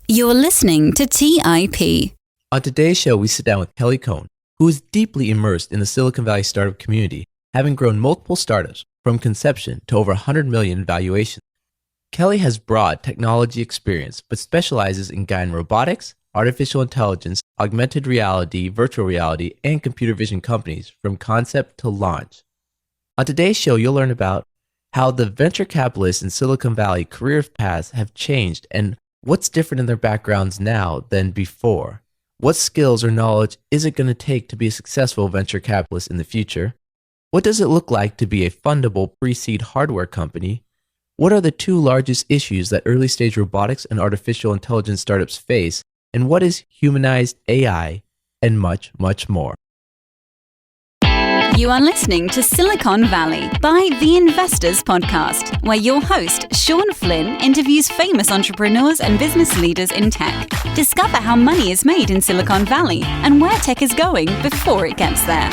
You're listening to TIP. On today's show, we sit down with Kelly Coyne, who is deeply immersed in the Silicon Valley startup community, having grown multiple startups from conception to over 100 million in valuation. Kelly has broad technology experience, but specializes in guiding robotics, artificial intelligence, augmented reality, virtual reality, and computer vision companies from concept to launch. On today's show, you'll learn about how the venture capitalists in Silicon Valley career paths have changed and what's different in their backgrounds now than before. What skills or knowledge is it going to take to be a successful venture capitalist in the future? What does it look like to be a fundable pre-seed hardware company? What are the two largest issues that early-stage robotics and artificial intelligence startups face? And what is humanized AI? And much, much more. You are listening to Silicon Valley by The Investors Podcast, where your host, Sean Flynn, interviews famous entrepreneurs and business leaders in tech. Discover how money is made in Silicon Valley and where tech is going before it gets there.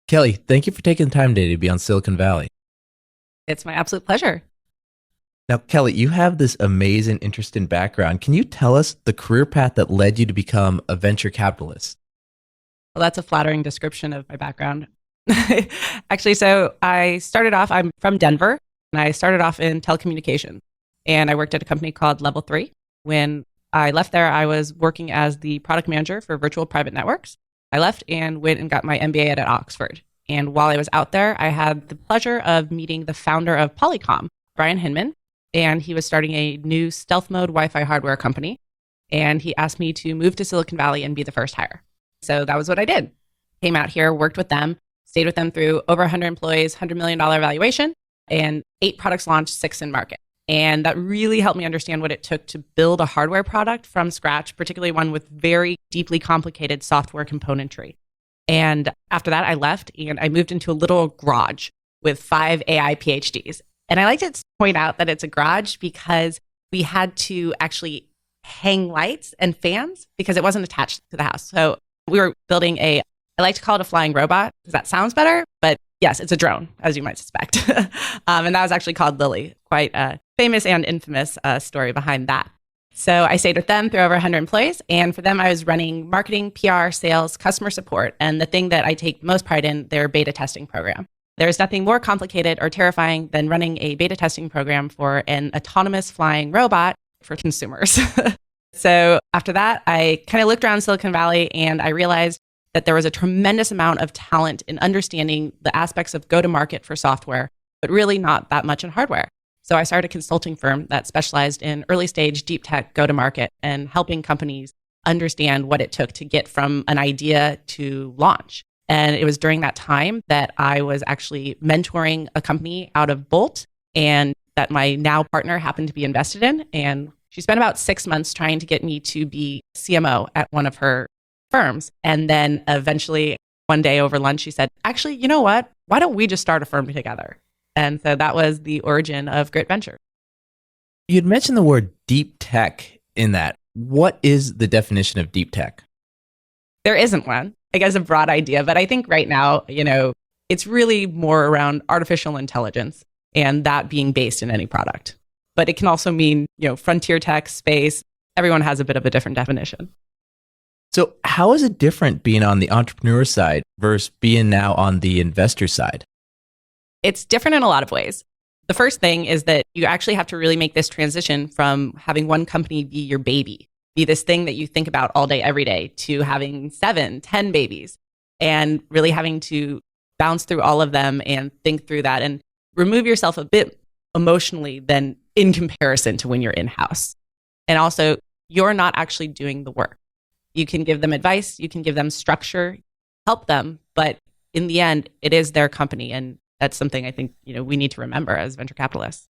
Kelly, thank you for taking the time today to be on Silicon Valley. It's my absolute pleasure. Now, Kelly, you have this amazing, interesting background. Can you tell us the career path that led you to become a venture capitalist? Well, that's a flattering description of my background. Actually, so I'm from Denver, and I started off in telecommunications. And I worked at a company called Level 3. When I left there, I was working as the product manager for virtual private networks. I left and went and got my MBA at Oxford. And while I was out there, I had the pleasure of meeting the founder of Polycom, Brian Hinman. And he was starting a new stealth mode Wi-Fi hardware company. And he asked me to move to Silicon Valley and be the first hire. So that was what I did. Came out here, worked with them, stayed with them through over 100 employees, $100 million valuation, and 8 products launched, 6 in market. And that really helped me understand what it took to build a hardware product from scratch, particularly one with very deeply complicated software componentry. And after that, I left and I moved into a little garage with 5 AI PhDs. And I like to point out that it's a garage because we had to actually hang lights and fans because it wasn't attached to the house. So we were building I like to call it a flying robot because that sounds better, but yes, it's a drone, as you might suspect. And that was actually called Lily, quite a famous and infamous story behind that. So I stayed with them through over 100 employees. And for them, I was running marketing, PR, sales, customer support. And the thing that I take most pride in, their beta testing program. There's nothing more complicated or terrifying than running a beta testing program for an autonomous flying robot for consumers. So after that, I kind of looked around Silicon Valley and I realized that there was a tremendous amount of talent in understanding the aspects of go-to-market for software, but really not that much in hardware. So I started a consulting firm that specialized in early stage deep tech go-to-market and helping companies understand what it took to get from an idea to launch. And it was during that time that I was actually mentoring a company out of Bolt and that my now partner happened to be invested in. And she spent about 6 months trying to get me to be CMO at one of her firms. And then eventually one day over lunch, she said, actually, you know what? Why don't we just start a firm together? And so that was the origin of Grit Venture. You'd mentioned the word deep tech in that. What is the definition of deep tech? There isn't one. I guess a broad idea, but I think right now, it's really more around artificial intelligence and that being based in any product. But it can also mean, frontier tech, space. Everyone has a bit of a different definition. So how is it different being on the entrepreneur side versus being now on the investor side? It's different in a lot of ways. The first thing is that you actually have to really make this transition from having one company be your baby, be this thing that you think about all day, every day, to having 7, 10 babies and really having to bounce through all of them and think through that and remove yourself a bit emotionally than in comparison to when you're in-house. And also, you're not actually doing the work. You can give them advice, you can give them structure, help them, but in the end, it is their company. And that's something I think, we need to remember as venture capitalists.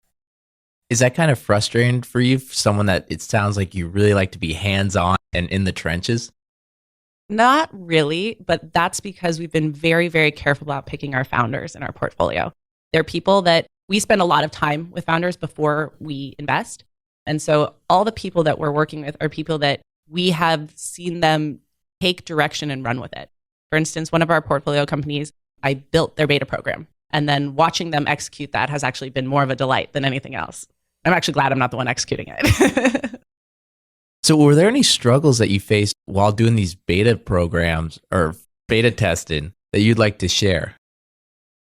Is that kind of frustrating for you, for someone that it sounds like you really like to be hands-on and in the trenches? Not really, but that's because we've been very, very careful about picking our founders in our portfolio. They're people that we spend a lot of time with founders before we invest. And so all the people that we're working with are people that we have seen them take direction and run with it. For instance, one of our portfolio companies, I built their beta program. And then watching them execute that has actually been more of a delight than anything else. I'm actually glad I'm not the one executing it. So were there any struggles that you faced while doing these beta programs or beta testing that you'd like to share?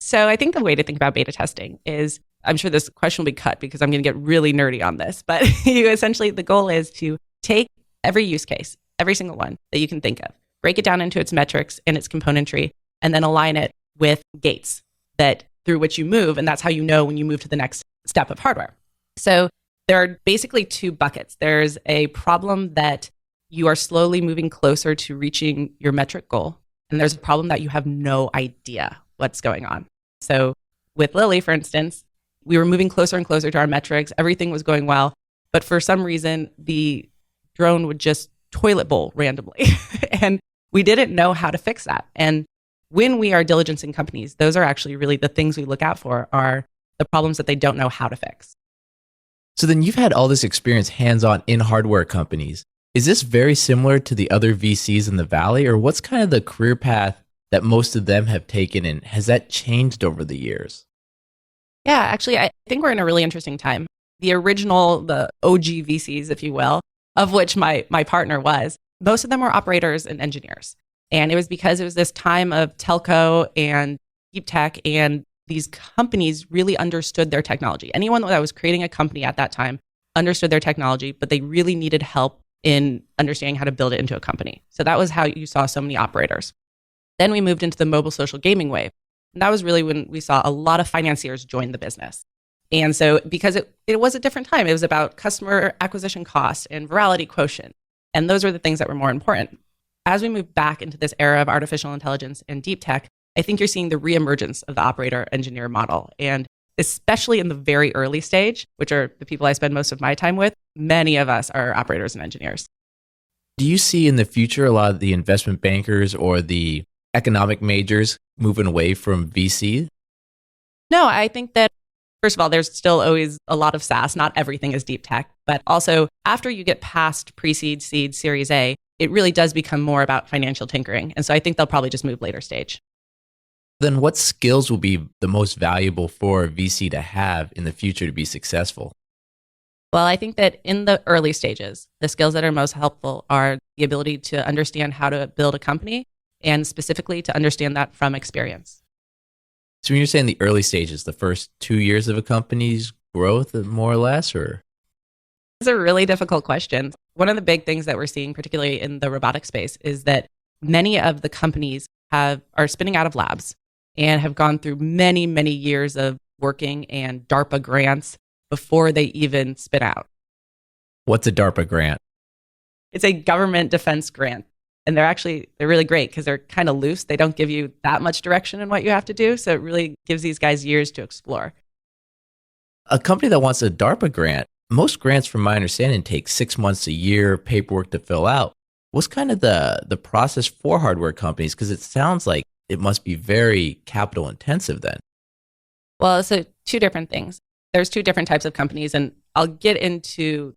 So I think the way to think about beta testing is, I'm sure this question will be cut because I'm going to get really nerdy on this, but essentially the goal is to take every use case, every single one that you can think of, break it down into its metrics and its componentry, and then align it with gates that through which you move. And that's how you know when you move to the next step of hardware. So there are basically two buckets. There's a problem that you are slowly moving closer to reaching your metric goal. And there's a problem that you have no idea what's going on. So with Lily, for instance, we were moving closer and closer to our metrics. Everything was going well. But for some reason, the drone would just toilet bowl randomly. And we didn't know how to fix that. And when we are diligencing companies, those are actually really the things we look out for are the problems that they don't know how to fix. So then you've had all this experience hands-on in hardware companies. Is this very similar to the other VCs in the Valley, or what's kind of the career path that most of them have taken, and has that changed over the years? Yeah, actually, I think we're in a really interesting time. The original, the OG VCs, if you will, of which my partner was, most of them were operators and engineers. And it was because it was this time of telco and deep tech, and these companies really understood their technology. Anyone that was creating a company at that time understood their technology, but they really needed help in understanding how to build it into a company. So that was how you saw so many operators. Then we moved into the mobile social gaming wave. And that was really when we saw a lot of financiers join the business. And so because it was a different time, it was about customer acquisition cost and virality quotient. And those were the things that were more important. As we move back into this era of artificial intelligence and deep tech, I think you're seeing the reemergence of the operator engineer model. And especially in the very early stage, which are the people I spend most of my time with, many of us are operators and engineers. Do you see in the future a lot of the investment bankers or the economic majors moving away from VC? No, I think that, first of all, there's still always a lot of SaaS. Not everything is deep tech. But also, after you get past pre-seed, seed, Series A, it really does become more about financial tinkering. And so I think they'll probably just move later stage. Then what skills will be the most valuable for a VC to have in the future to be successful? Well, I think that in the early stages, the skills that are most helpful are the ability to understand how to build a company, and specifically to understand that from experience. So when you're saying the early stages, the first 2 years of a company's growth, more or less, or? It's a really difficult question. One of the big things that we're seeing, particularly in the robotic space, is that many of the companies are spinning out of labs and have gone through many, many years of working and DARPA grants before they even spin out. What's a DARPA grant? It's a government defense grant. And they're really great because they're kind of loose. They don't give you that much direction in what you have to do. So it really gives these guys years to explore. A company that wants a DARPA grant, most grants, from my understanding, take 6 months, a year, paperwork to fill out. What's kind of the process for hardware companies? Because it sounds like it must be very capital intensive then. Well, so two different things. There's two different types of companies, and I'll get into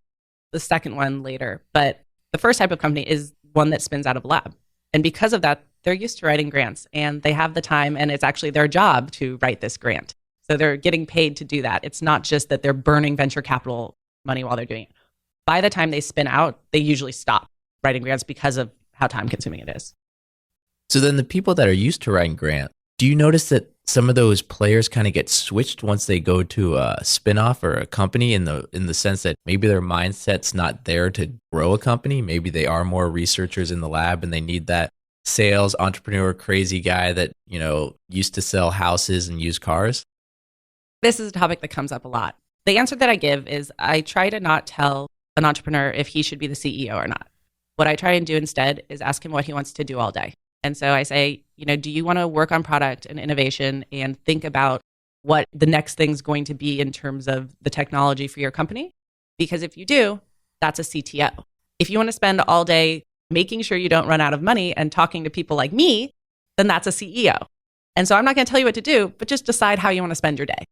the second one later. But the first type of company is one that spins out of a lab. And because of that, they're used to writing grants, and they have the time, and it's actually their job to write this grant. So they're getting paid to do that. It's not just that they're burning venture capital money while they're doing it. By the time they spin out, they usually stop writing grants because of how time consuming it is. So then the people that are used to writing grants, do you notice that some of those players kind of get switched once they go to a spinoff or a company in the sense that maybe their mindset's not there to grow a company? Maybe they are more researchers in the lab and they need that sales entrepreneur crazy guy that, used to sell houses and used cars? This is a topic that comes up a lot. The answer that I give is I try to not tell an entrepreneur if he should be the CEO or not. What I try and do instead is ask him what he wants to do all day. And so I say, do you want to work on product and innovation and think about what the next thing's going to be in terms of the technology for your company? Because if you do, that's a CTO. If you want to spend all day making sure you don't run out of money and talking to people like me, then that's a CEO. And so I'm not going to tell you what to do, but just decide how you want to spend your day.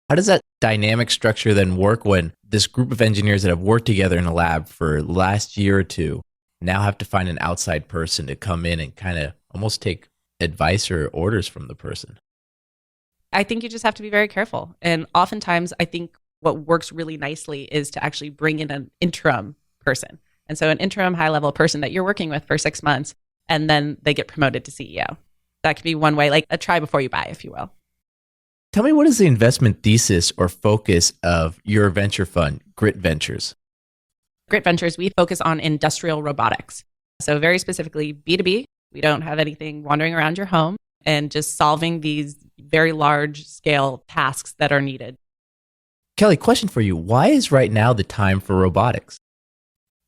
How does that dynamic structure then work when this group of engineers that have worked together in a lab for the last year or two now have to find an outside person to come in and kind of almost take advice or orders from the person? I think you just have to be very careful. And oftentimes, I think what works really nicely is to actually bring in an interim person. And so an interim high-level person that you're working with for 6 months, and then they get promoted to CEO. That could be one way, like a try before you buy, if you will. Tell me, what is the investment thesis or focus of your venture fund, Grit Ventures? Grit Ventures, we focus on industrial robotics. So very specifically B2B. We don't have anything wandering around your home and just solving these very large scale tasks that are needed. Kelly, question for you. Why is right now the time for robotics?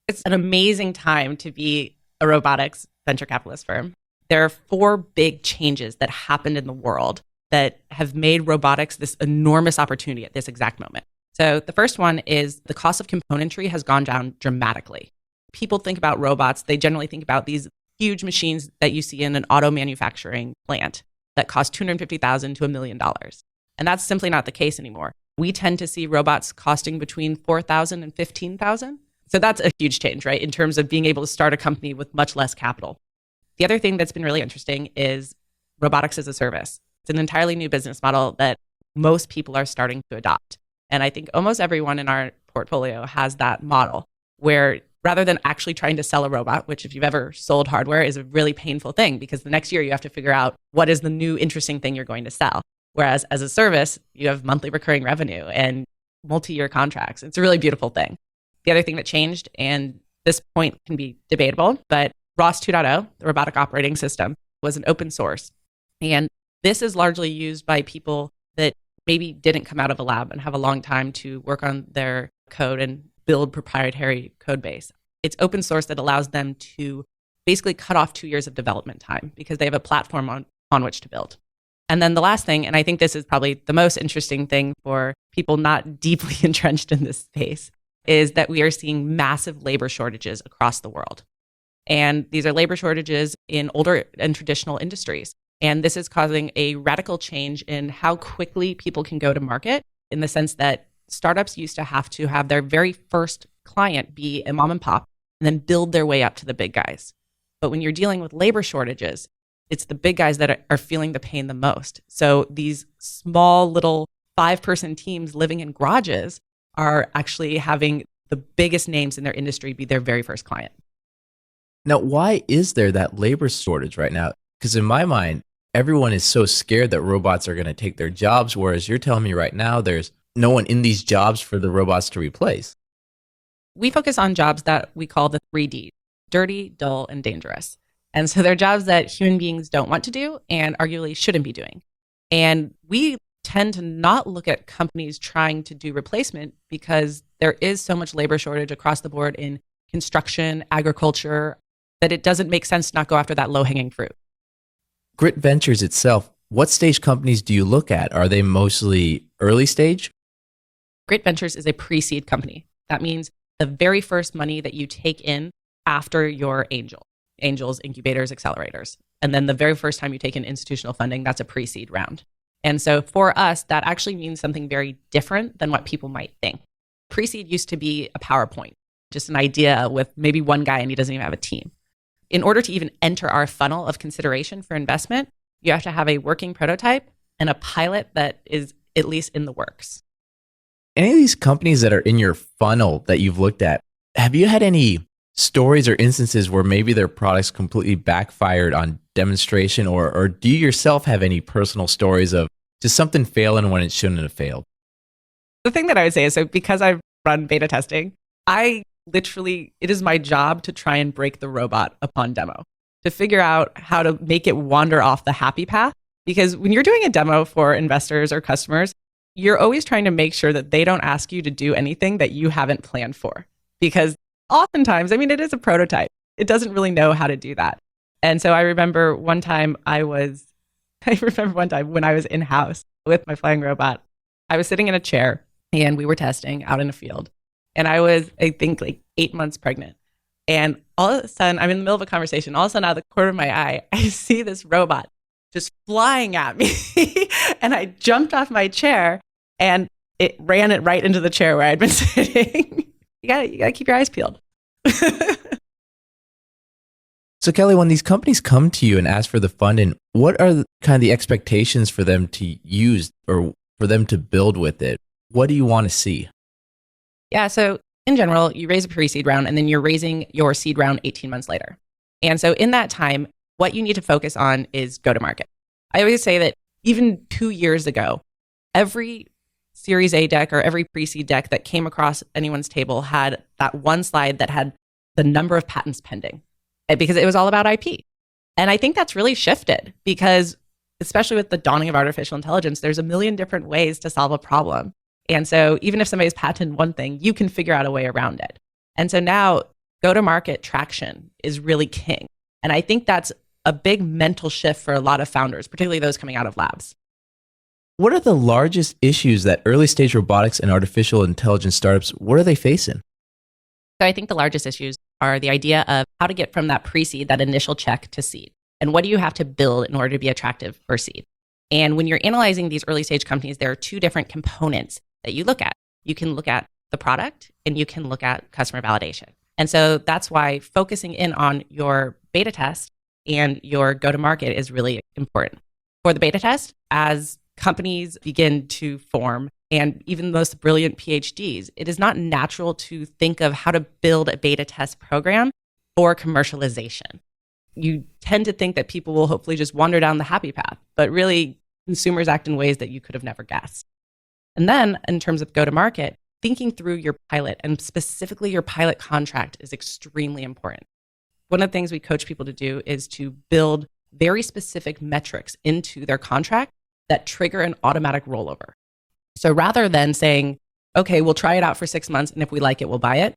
It's an amazing time to be a robotics venture capitalist firm. There are 4 big changes that happened in the world that have made robotics this enormous opportunity at this exact moment. So the first one is the cost of componentry has gone down dramatically. People think about robots, they generally think about these huge machines that you see in an auto manufacturing plant that cost $250,000 to $1 million. And that's simply not the case anymore. We tend to see robots costing between $4,000 and $15,000. So that's a huge change, right? In terms of being able to start a company with much less capital. The other thing that's been really interesting is robotics as a service. It's an entirely new business model that most people are starting to adopt. And I think almost everyone in our portfolio has that model where rather than actually trying to sell a robot, which if you've ever sold hardware is a really painful thing because the next year you have to figure out what is the new interesting thing you're going to sell. Whereas as a service, you have monthly recurring revenue and multi-year contracts. It's a really beautiful thing. The other thing that changed, and this point can be debatable, but ROS 2.0, the robotic operating system, was an open source. And this is largely used by people that maybe didn't come out of a lab and have a long time to work on their code and build proprietary code base. It's open source that allows them to basically cut off 2 years of development time because they have a platform on which to build. And then the last thing, and I think this is probably the most interesting thing for people not deeply entrenched in this space, is that we are seeing massive labor shortages across the world. And these are labor shortages in older and traditional industries. And this is causing a radical change in how quickly people can go to market in the sense that startups used to have their very first client be a mom and pop and then build their way up to the big guys. But when you're dealing with labor shortages, it's the big guys that are feeling the pain the most. So these small little 5-person teams living in garages are actually having the biggest names in their industry be their very first client. Now, why is there that labor shortage right now? Because in my mind, everyone is so scared that robots are going to take their jobs, whereas you're telling me right now there's no one in these jobs for the robots to replace. We focus on jobs that we call the 3Ds: dirty, dull, and dangerous. And so they're jobs that human beings don't want to do and arguably shouldn't be doing. And we tend to not look at companies trying to do replacement because there is so much labor shortage across the board in construction, agriculture, that it doesn't make sense to not go after that low-hanging fruit. Grit Ventures itself, what stage companies do you look at? Are they mostly early stage? Grit Ventures is a pre-seed company. That means the very first money that you take in after your angels, incubators, accelerators. And then the very first time you take in institutional funding, that's a pre-seed round. And so for us, that actually means something very different than what people might think. Pre-seed used to be a PowerPoint, just an idea with maybe one guy and he doesn't even have a team. In order to even enter our funnel of consideration for investment, you have to have a working prototype and a pilot that is at least in the works. Any of these companies that are in your funnel that you've looked at, have you had any stories or instances where maybe their products completely backfired on demonstration, or do you yourself have any personal stories of just something failing when it shouldn't have failed? The thing that I would say is, so because I've run beta testing, it is my job to try and break the robot upon demo, to figure out how to make it wander off the happy path. Because when you're doing a demo for investors or customers, you're always trying to make sure that they don't ask you to do anything that you haven't planned for. Because oftentimes, it is a prototype. It doesn't really know how to do that. And so I remember one time when I was in-house with my flying robot, I was sitting in a chair and we were testing out in a field. And I was, I think, like 8 months pregnant. And all of a sudden, I'm in the middle of a conversation. All of a sudden, out of the corner of my eye, I see this robot just flying at me. And I jumped off my chair and it ran it right into the chair where I'd been sitting. You gotta keep your eyes peeled. So Kelly, when these companies come to you and ask for the funding, what are kind of the expectations for them to use or for them to build with it? What do you want to see? Yeah, so in general, you raise a pre-seed round and then you're raising your seed round 18 months later. And so in that time, what you need to focus on is go-to-market. I always say that even 2 years ago, every Series A deck or every pre-seed deck that came across anyone's table had that one slide that had the number of patents pending because it was all about IP. And I think that's really shifted because, especially with the dawning of artificial intelligence, there's a million different ways to solve a problem. And so even if somebody's patented one thing, you can figure out a way around it. And so now go-to-market traction is really king. And I think that's a big mental shift for a lot of founders, particularly those coming out of labs. What are the largest issues that early stage robotics and artificial intelligence startups, what are they facing? So I think the largest issues are the idea of how to get from that pre-seed, that initial check, to seed. And what do you have to build in order to be attractive for seed? And when you're analyzing these early stage companies, there are two different components that you look at. You can look at the product and you can look at customer validation. And so that's why focusing in on your beta test and your go-to-market is really important. For the beta test, as companies begin to form, and even the most brilliant PhDs, it is not natural to think of how to build a beta test program for commercialization. You tend to think that people will hopefully just wander down the happy path, but really consumers act in ways that you could have never guessed. And then in terms of go-to-market, thinking through your pilot and specifically your pilot contract is extremely important. One of the things we coach people to do is to build very specific metrics into their contract that trigger an automatic rollover. So rather than saying, okay, we'll try it out for 6 months, and if we like it, we'll buy it,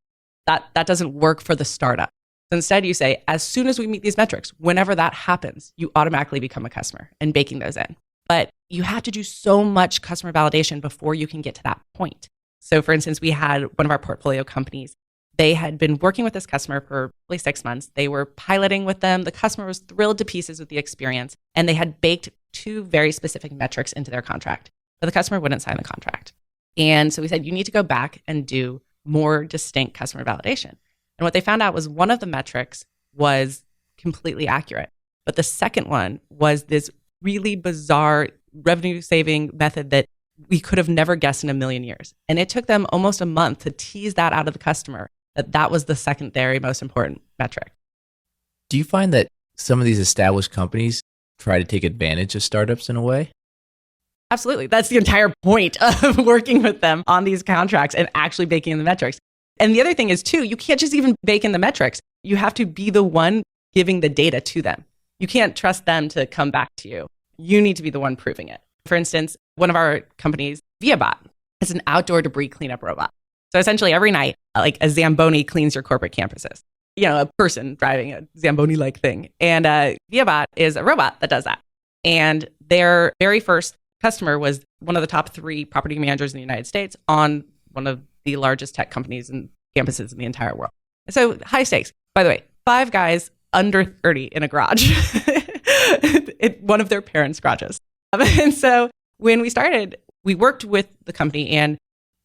that doesn't work for the startup. So instead, you say, as soon as we meet these metrics, whenever that happens, you automatically become a customer and baking those in. But you have to do so much customer validation before you can get to that point. So for instance, we had one of our portfolio companies. They had been working with this customer for probably 6 months. They were piloting with them. The customer was thrilled to pieces with the experience, and they had baked 2 very specific metrics into their contract, but the customer wouldn't sign the contract. And so we said, you need to go back and do more distinct customer validation. And what they found out was one of the metrics was completely accurate, but the second one was this really bizarre revenue saving method that we could have never guessed in a million years. And it took them almost a month to tease that out of the customer, that was the secondary most important metric. Do you find that some of these established companies try to take advantage of startups in a way? Absolutely. That's the entire point of working with them on these contracts and actually baking in the metrics. And the other thing is too, you can't just even bake in the metrics. You have to be the one giving the data to them. You can't trust them to come back to you. You need to be the one proving it. For instance, one of our companies, ViaBot, is an outdoor debris cleanup robot. So essentially every night, like a Zamboni cleans your corporate campuses. You know, a person driving a Zamboni-like thing. And ViaBot is a robot that does that. And their very first customer was one of the top 3 property managers in the United States on one of the largest tech companies and campuses in the entire world. So high stakes. By the way, 5 guys under 30 in a garage, one of their parents' garages. And so when we started, we worked with the company, and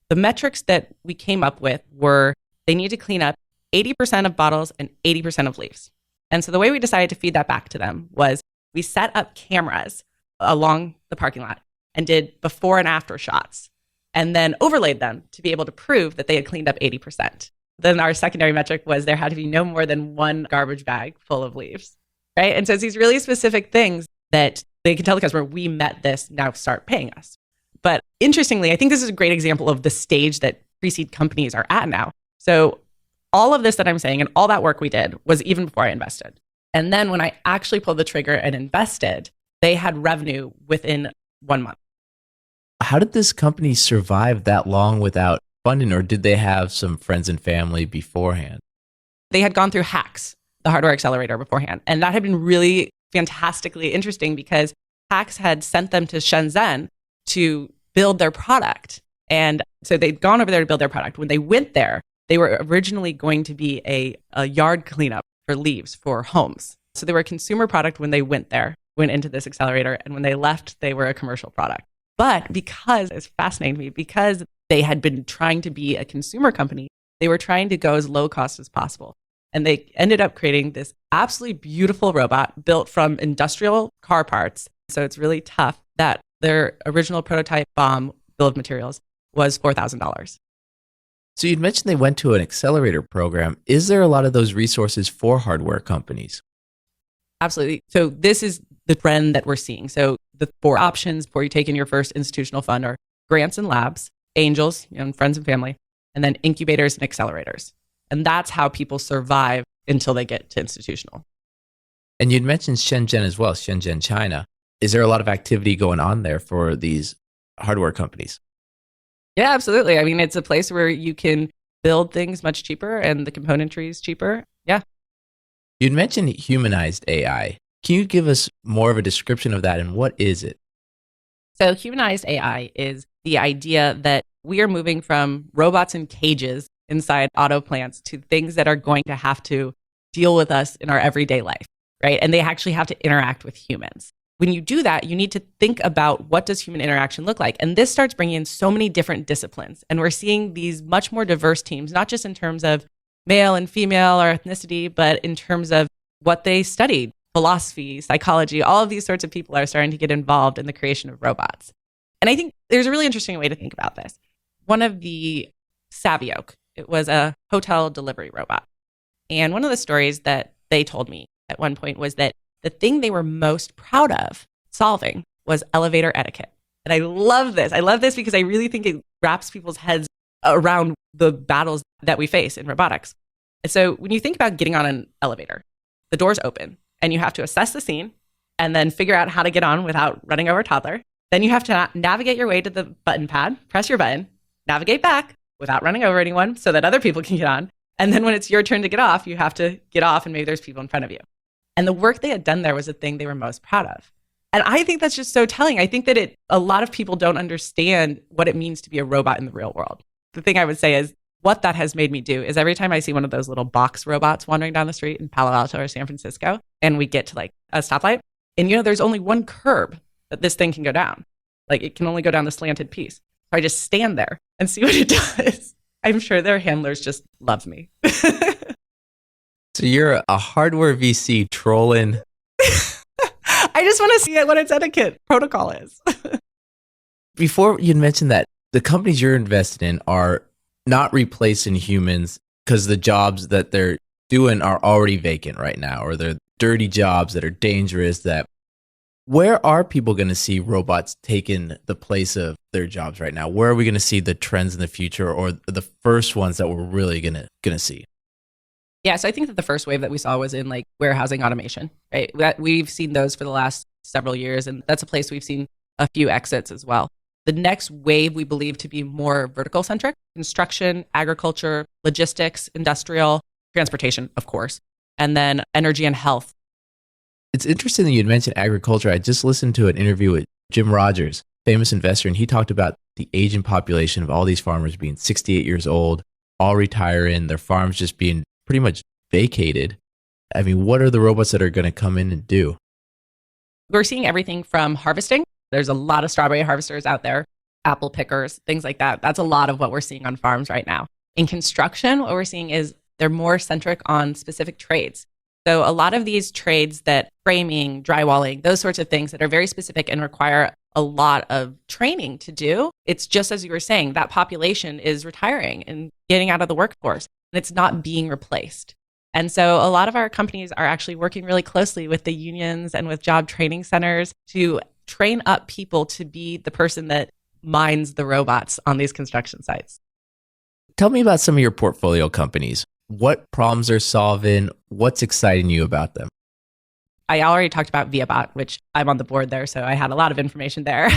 the metrics that we came up with were they need to clean up 80% of bottles and 80% of leaves. And so the way we decided to feed that back to them was we set up cameras along the parking lot and did before and after shots, and then overlaid them to be able to prove that they had cleaned up 80%. Then our secondary metric was there had to be no more than 1 garbage bag full of leaves, right? And so it's these really specific things that they can tell the customer, we met this, now start paying us. But interestingly, I think this is a great example of the stage that pre-seed companies are at now. So all of this that I'm saying and all that work we did was even before I invested. And then when I actually pulled the trigger and invested, they had revenue within 1 month. How did this company survive that long without funding, or did they have some friends and family beforehand? They had gone through Hacks, the hardware accelerator, beforehand. And that had been really fantastically interesting because Hacks had sent them to Shenzhen to build their product. And so they'd gone over there to build their product. When they went there, they were originally going to be a yard cleanup for leaves for homes. So they were a consumer product when they went into this accelerator. And when they left, they were a commercial product. But because it's fascinating to me, because they had been trying to be a consumer company, they were trying to go as low cost as possible. And they ended up creating this absolutely beautiful robot built from industrial car parts. So it's really tough that their original prototype bomb bill of materials was $4,000. So you'd mentioned they went to an accelerator program. Is there a lot of those resources for hardware companies? Absolutely. So this is the trend that we're seeing. So the 4 options before you take in your first institutional fund are grants and labs, angels, and friends and family, and then incubators and accelerators. And that's how people survive until they get to institutional. And you'd mentioned Shenzhen as well, Shenzhen, China. Is there a lot of activity going on there for these hardware companies? Yeah, absolutely. I mean, it's a place where you can build things much cheaper and the componentry is cheaper. Yeah. You'd mentioned humanized AI. Can you give us more of a description of that and what is it? So humanized AI is the idea that we are moving from robots in cages inside auto plants to things that are going to have to deal with us in our everyday life, right? And they actually have to interact with humans. When you do that, you need to think about what does human interaction look like? And this starts bringing in so many different disciplines. And we're seeing these much more diverse teams, not just in terms of male and female or ethnicity, but in terms of what they studied, philosophy, psychology, all of these sorts of people are starting to get involved in the creation of robots. And I think there's a really interesting way to think about this. One of the Savioke, it was a hotel delivery robot. And one of the stories that they told me at one point was that the thing they were most proud of solving was elevator etiquette. And I love this. I love this because I really think it wraps people's heads around the battles that we face in robotics. And so when you think about getting on an elevator, the doors open and you have to assess the scene and then figure out how to get on without running over a toddler. Then you have to navigate your way to the button pad, press your button, navigate back without running over anyone so that other people can get on. And then when it's your turn to get off, you have to get off and maybe there's people in front of you. And the work they had done there was the thing they were most proud of. And I think that's just so telling. I think that a lot of people don't understand what it means to be a robot in the real world. The thing I would say is what that has made me do is every time I see one of those little box robots wandering down the street in Palo Alto or San Francisco, and we get to like a stoplight, and there's only one curb that this thing can go down. Like it can only go down the slanted piece. So I just stand there and see what it does. I'm sure their handlers just love me. So you're a hardware VC trolling. I just want to see what its etiquette protocol is. Before you'd mentioned that the companies you're invested in are not replacing humans because the jobs that they're doing are already vacant right now, or they're dirty jobs that are dangerous. Where are people going to see robots taking the place of their jobs right now? Where are we going to see the trends in the future, or the first ones that we're really going to see? Yeah, so I think that the first wave that we saw was in like warehousing automation, right? We've seen those for the last several years, and that's a place we've seen a few exits as well. The next wave we believe to be more vertical centric: construction, agriculture, logistics, industrial, transportation, of course, and then energy and health. It's interesting that you'd mentioned agriculture. I just listened to an interview with Jim Rogers, famous investor, and he talked about the aging population of all these farmers being 68 years old, all retiring, their farms just being pretty much vacated. I mean, what are the robots that are going to come in and do? We're seeing everything from harvesting. There's a lot of strawberry harvesters out there, apple pickers, things like that. That's a lot of what we're seeing on farms right now. In construction, what we're seeing is they're more centric on specific trades. So a lot of these trades that framing, drywalling, those sorts of things that are very specific and require a lot of training to do, it's just as you were saying, that population is retiring and getting out of the workforce, and it's not being replaced. And so a lot of our companies are actually working really closely with the unions and with job training centers to train up people to be the person that minds the robots on these construction sites. Tell me about some of your portfolio companies. What problems they're solving? What's exciting you about them? I already talked about ViaBot, which I'm on the board there, so I had a lot of information there.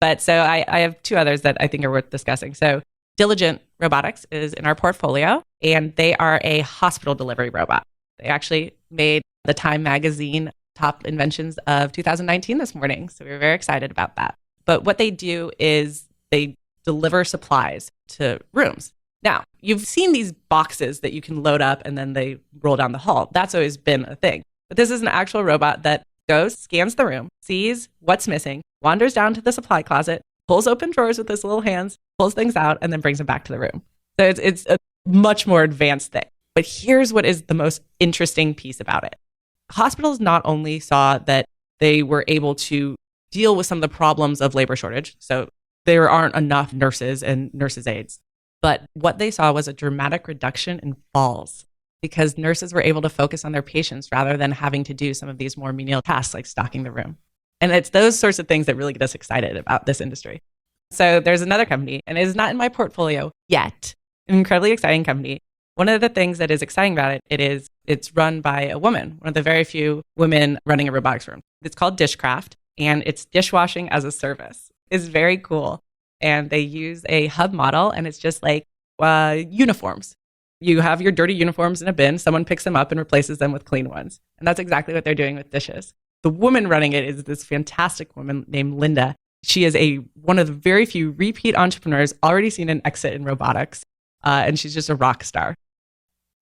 But so I have 2 others that I think are worth discussing. So Diligent Robotics is in our portfolio, and they are a hospital delivery robot. They actually made the Time magazine top inventions of 2019 this morning, so we were very excited about that. But what they do is they deliver supplies to rooms. Now, you've seen these boxes that you can load up and then they roll down the hall. That's always been a thing. But this is an actual robot that goes, scans the room, sees what's missing, wanders down to the supply closet, pulls open drawers with his little hands, pulls things out, and then brings them back to the room. So it's a much more advanced thing. But here's what is the most interesting piece about it. Hospitals not only saw that they were able to deal with some of the problems of labor shortage, so there aren't enough nurses and nurses' aides, but what they saw was a dramatic reduction in falls because nurses were able to focus on their patients rather than having to do some of these more menial tasks like stocking the room. And it's those sorts of things that really get us excited about this industry. So there's another company, and it is not in my portfolio yet, an incredibly exciting company. One of the things that is exciting about it's run by a woman, one of the very few women running a robotics firm. It's called Dishcraft, and it's dishwashing as a service. It's very cool. And they use a hub model, and it's just like uniforms. You have your dirty uniforms in a bin, someone picks them up and replaces them with clean ones. And that's exactly what they're doing with dishes. The woman running it is this fantastic woman named Linda. She is one of the very few repeat entrepreneurs already seen an exit in robotics, and she's just a rock star.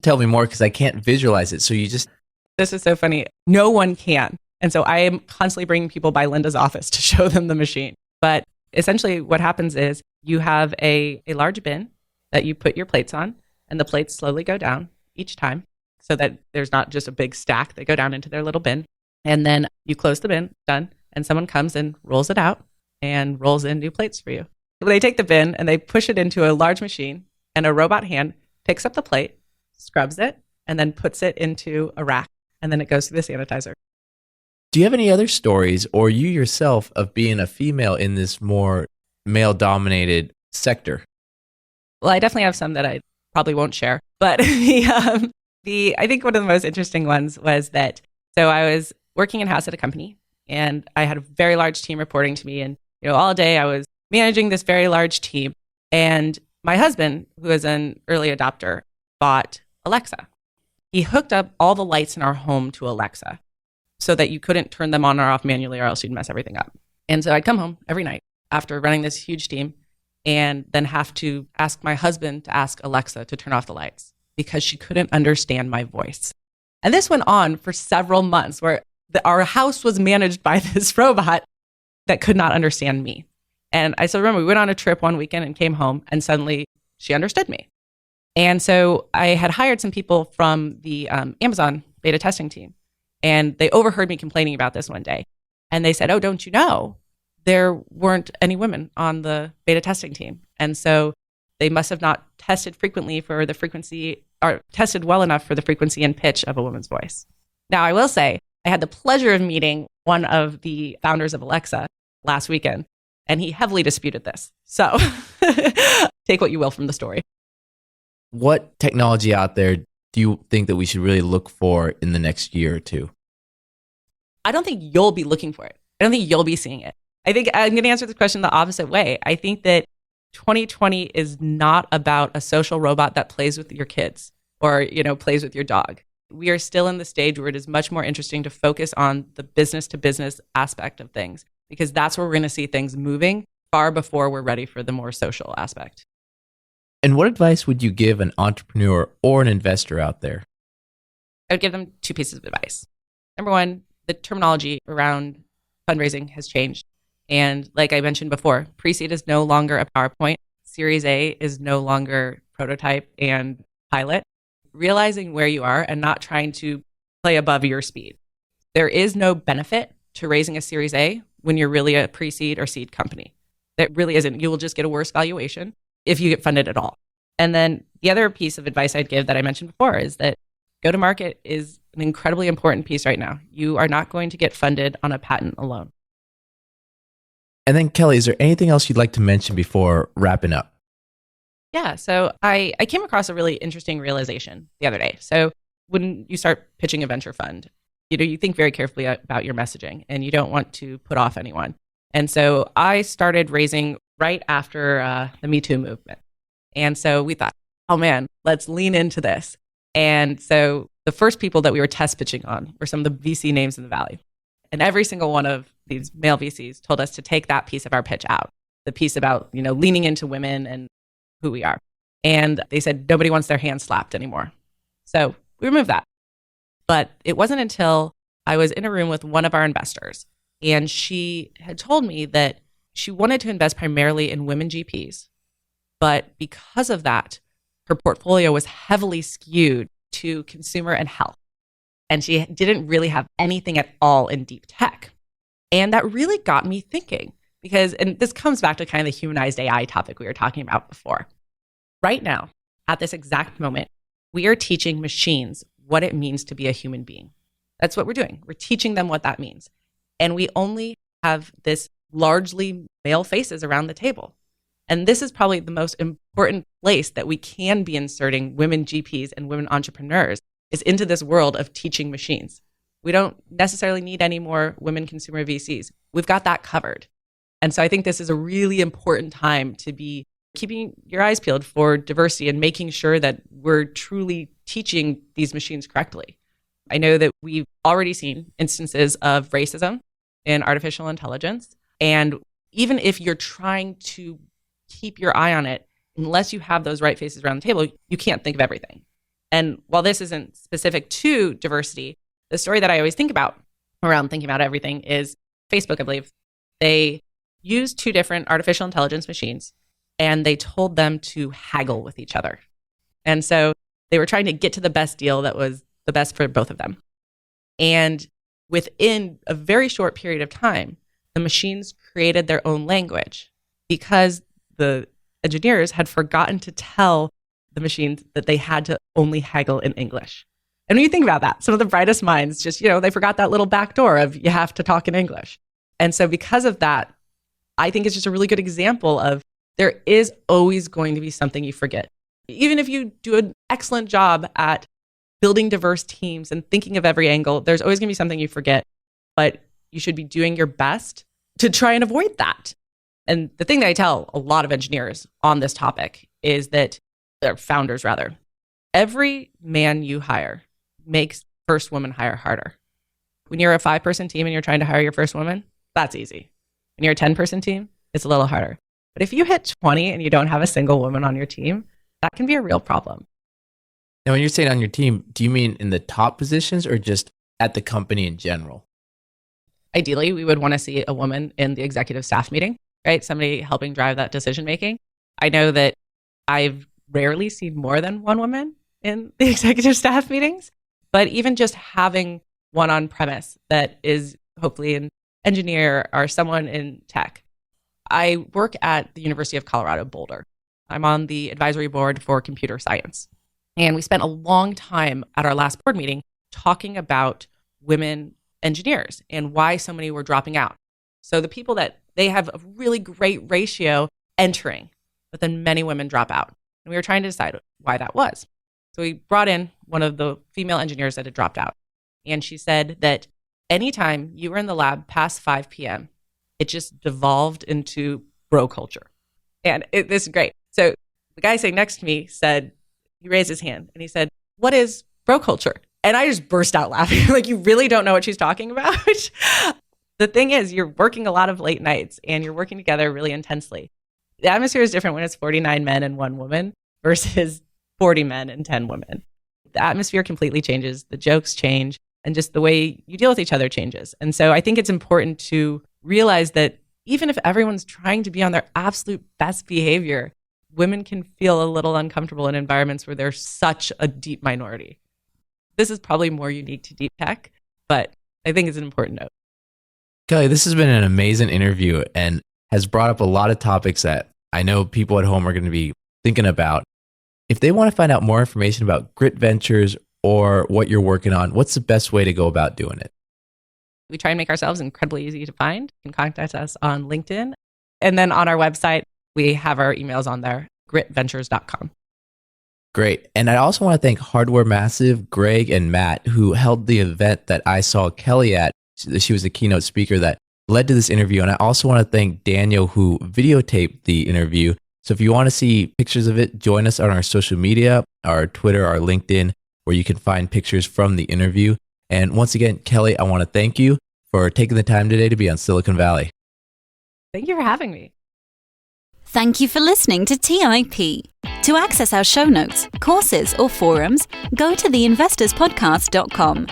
Tell me more because I can't visualize it. So This is so funny. No one can. And so I am constantly bringing people by Linda's office to show them the machine. But essentially what happens is you have a large bin that you put your plates on, and the plates slowly go down each time so that there's not just a big stack. They go down into their little bin. And then you close the bin, done, and someone comes and rolls it out and rolls in new plates for you. They take the bin and they push it into a large machine, and a robot hand picks up the plate, scrubs it, and then puts it into a rack, and then it goes through the sanitizer. Do you have any other stories, or you yourself, of being a female in this more male-dominated sector? Well, I definitely have some that I probably won't share, but I think one of the most interesting ones was that, so I was working in-house at a company, and I had a very large team reporting to me, and all day I was managing this very large team, and my husband, who is an early adopter, bought Alexa. He hooked up all the lights in our home to Alexa so that you couldn't turn them on or off manually or else you'd mess everything up. And so I'd come home every night after running this huge team and then have to ask my husband to ask Alexa to turn off the lights because she couldn't understand my voice. And this went on for several months where our house was managed by this robot that could not understand me. And I still remember we went on a trip one weekend and came home, and suddenly she understood me. And so I had hired some people from the Amazon beta testing team, and they overheard me complaining about this one day. And they said, "Oh, don't you know, there weren't any women on the beta testing team. And so they must have not tested frequently for the frequency, or tested well enough for the frequency and pitch of a woman's voice." Now, I will say, I had the pleasure of meeting one of the founders of Alexa last weekend, and he heavily disputed this. So take what you will from the story. What technology out there do you think that we should really look for in the next year or two? I don't think you'll be looking for it. I don't think you'll be seeing it. I think I'm going to answer this question the opposite way. I think that 2020 is not about a social robot that plays with your kids or, plays with your dog. We are still in the stage where it is much more interesting to focus on the business to business aspect of things, because that's where we're going to see things moving far before we're ready for the more social aspect. And what advice would you give an entrepreneur or an investor out there? I would give them two pieces of advice. Number one, the terminology around fundraising has changed. And like I mentioned before, pre-seed is no longer a PowerPoint. Series A is no longer prototype and pilot. Realizing where you are and not trying to play above your speed. There is no benefit to raising a Series A when you're really a pre-seed or seed company. There really isn't. You will just get a worse valuation if you get funded at all. And then the other piece of advice I'd give that I mentioned before is that go-to-market is an incredibly important piece right now. You are not going to get funded on a patent alone. And then, Kelly, is there anything else you'd like to mention before wrapping up? Yeah, so I came across a really interesting realization the other day. So when you start pitching a venture fund, you think very carefully about your messaging and you don't want to put off anyone. And so I started raising right after the Me Too movement. And so we thought, oh man, let's lean into this. And so the first people that we were test pitching on were some of the VC names in the Valley. And every single one of these male VCs told us to take that piece of our pitch out, the piece about, leaning into women and who we are. And they said nobody wants their hand slapped anymore. So we removed that. But it wasn't until I was in a room with one of our investors, and she had told me that she wanted to invest primarily in women GPs. But because of that, her portfolio was heavily skewed to consumer and health. And she didn't really have anything at all in deep tech. And that really got me thinking because, and this comes back to kind of the humanized AI topic we were talking about before. Right now, at this exact moment, we are teaching machines what it means to be a human being. That's what we're doing. We're teaching them what that means. And we only have this largely male faces around the table. And this is probably the most important place that we can be inserting women GPs and women entrepreneurs is into this world of teaching machines. We don't necessarily need any more women consumer VCs. We've got that covered. And so I think this is a really important time to be keeping your eyes peeled for diversity and making sure that we're truly teaching these machines correctly. I know that we've already seen instances of racism in artificial intelligence. And even if you're trying to keep your eye on it, unless you have those right faces around the table, you can't think of everything. And while this isn't specific to diversity, the story that I always think about around thinking about everything is Facebook, I believe. They used 2 different artificial intelligence machines and they told them to haggle with each other. And so they were trying to get to the best deal that was the best for both of them. And within a very short period of time, the machines created their own language because the engineers had forgotten to tell the machines that they had to only haggle in English. And when you think about that, some of the brightest minds just, they forgot that little back door of you have to talk in English. And so because of that, I think it's just a really good example of there is always going to be something you forget. Even if you do an excellent job at building diverse teams and thinking of every angle, there's always going to be something you forget, but you should be doing your best to try and avoid that. And the thing that I tell a lot of engineers on this topic is that, or founders rather, every man you hire makes first woman hire harder. When you're a 5-person team and you're trying to hire your first woman, that's easy. When you're a 10-person team, it's a little harder. But if you hit 20 and you don't have a single woman on your team, that can be a real problem. Now, when you're saying on your team, do you mean in the top positions or just at the company in general? Ideally, we would want to see a woman in the executive staff meeting, right? Somebody helping drive that decision making. I know that I've rarely seen more than one woman in the executive staff meetings, but even just having one on premise that is hopefully an engineer or someone in tech. I work at the University of Colorado Boulder. I'm on the advisory board for computer science. And we spent a long time at our last board meeting talking about women engineers and why so many were dropping out. So the people that they have a really great ratio entering, but then many women drop out. And we were trying to decide why that was. So we brought in one of the female engineers that had dropped out. And she said that anytime you were in the lab past 5 p.m., it just devolved into bro culture. And this is great. So the guy sitting next to me said, he raised his hand and he said, "What is bro culture?" And I just burst out laughing. Like, you really don't know what she's talking about? The thing is, you're working a lot of late nights and you're working together really intensely. The atmosphere is different when it's 49 men and 1 woman versus 40 men and 10 women. The atmosphere completely changes. The jokes change and just the way you deal with each other changes. And so I think it's important to realize that even if everyone's trying to be on their absolute best behavior, women can feel a little uncomfortable in environments where they're such a deep minority. This is probably more unique to deep tech, but I think it's an important note. Kelly, this has been an amazing interview and has brought up a lot of topics that I know people at home are going to be thinking about. If they want to find out more information about Grit Ventures or what you're working on, what's the best way to go about doing it? We try and make ourselves incredibly easy to find. You can contact us on LinkedIn. And then on our website, we have our emails on there, gritventures.com. Great. And I also want to thank Hardware Massive, Greg, and Matt, who held the event that I saw Kelly at. She was the keynote speaker that led to this interview. And I also want to thank Daniel, who videotaped the interview. So if you want to see pictures of it, join us on our social media, our Twitter, our LinkedIn, where you can find pictures from the interview. And once again, Kelly, I want to thank you for taking the time today to be on Silicon Valley. Thank you for having me. Thank you for listening to TIP. To access our show notes, courses, or forums, go to theinvestorspodcast.com.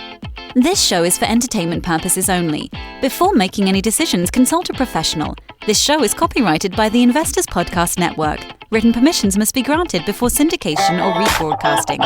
This show is for entertainment purposes only. Before making any decisions, consult a professional. This show is copyrighted by the Investors Podcast Network. Written permissions must be granted before syndication or rebroadcasting.